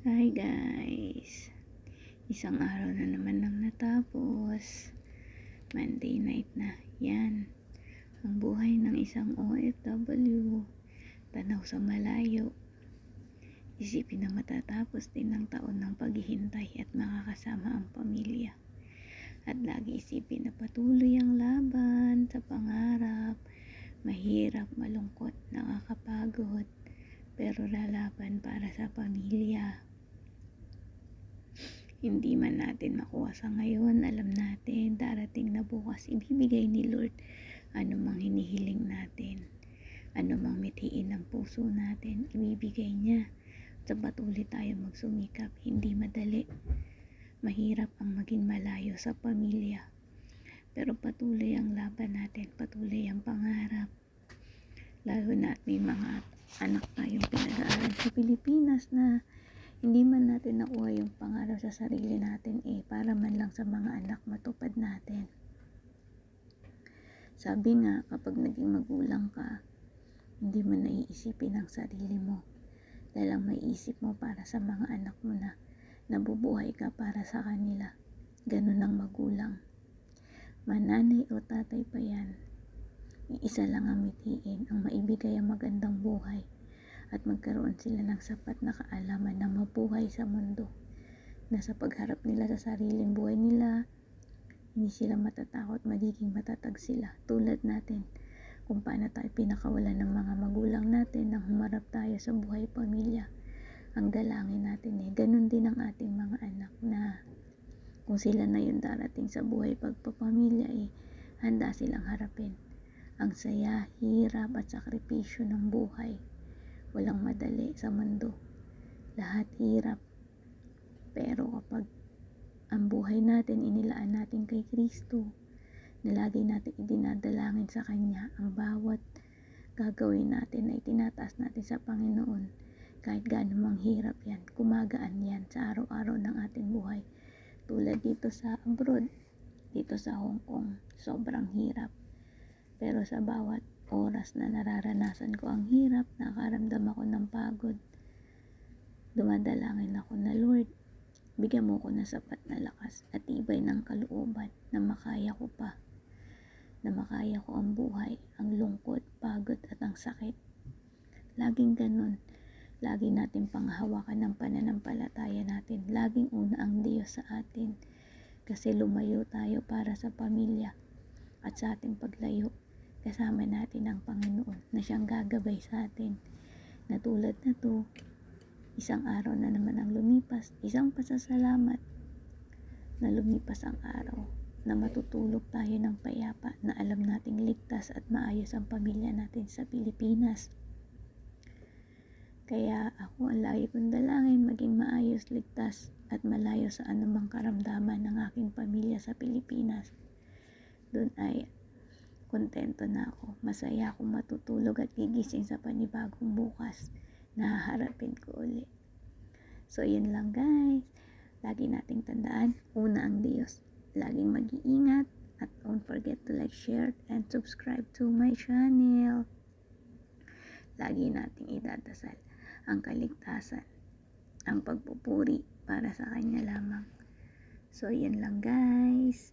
Hi guys! Isang araw na naman nang natapos. Monday night na. Yan. Ang buhay ng isang OFW. Tanaw sa malayo. Isipin na matatapos din ang taon ng paghihintay at makakasama ang pamilya. At lagi isipin na patuloy ang laban sa pangarap. Mahirap, malungkot, nakakapagod. Pero lalaban para sa pamilya. Hindi man natin makuha sa ngayon, alam natin darating na bukas ibibigay ni Lord ano mang hinihiling natin, ano mang mithiin ng puso natin, ibibigay niya. Sa patuloy tayo magsumikap. Hindi madali, mahirap ang maging malayo sa pamilya, pero patuloy ang laban natin, patuloy ang pangarap. Lalo na at may mga anak tayong pinag-aaral sa Pilipinas na hindi man natin nakuha yung pangarap sa sarili natin, para man lang sa mga anak matupad natin. Sabi nga, kapag naging magulang ka, hindi mo naiisipin ang sarili mo. Dahil ang maiisip mo para sa mga anak mo na nabubuhay ka para sa kanila. Ganun ang magulang. Mananay o tatay pa yan, iisa lang ang mithiin, ang maibigay ang magandang buhay at magkaroon sila ng sapat na kaalaman na mabuhay sa mundo, na sa pagharap nila sa sariling buhay nila, hindi sila matatakot, magiging matatag sila. Tulad natin, kung paano tayo pinakawalan ng mga magulang natin nang humarap tayo sa buhay pamilya. Ang dalangin natin ganun din ang ating mga anak, na kung sila na yung darating sa buhay pagpapamilya, handa silang harapin ang saya, hirap at sakripisyo ng buhay. Walang madali sa mundo. Lahat hirap. Pero kapag ang buhay natin inilaan natin kay Kristo, na lagi natin idinadalangin sa Kanya, ang bawat gagawin natin ay tinataas natin sa Panginoon. Kahit gaano mang hirap yan, kumagaan yan sa araw-araw ng ating buhay. Tulad dito sa abroad, dito sa Hong Kong, sobrang hirap. Pero sa bawat oras na nararanasan ko ang hirap, nakaramdam ako ng pagod, dumadalangin ako na, Lord, bigyan mo ko ng sapat na lakas at tibay ng kalooban na makaya ko pa, na makaya ko ang buhay, ang lungkot, pagod at ang sakit. Laging ganun. Lagi natin panghawakan ng pananampalataya natin. Laging una ang Diyos sa atin, kasi lumayo tayo para sa pamilya, at sa ating paglayo kasama natin ang Panginoon na siyang gagabay sa atin. Na tulad na to, isang araw na naman ang lumipas, isang pasasalamat na lumipas ang araw, na matutulog tayo ng payapa, na alam nating ligtas at maayos ang pamilya natin sa Pilipinas. Kaya ako, ang lagi kong dalangin, maging maayos, ligtas at malayo sa anumang karamdaman ng aking pamilya sa Pilipinas. Doon ay kontento na ako, masaya akong matutulog at gigising sa panibagong bukas na haharapin ko ulit. So yun lang guys, lagi nating tandaan, una ang Diyos. Laging mag-iingat at don't forget to like, share and subscribe to my channel. Lagi nating idadasal ang kaligtasan, ang pagpupuri para sa Kanya lamang. So yun lang guys,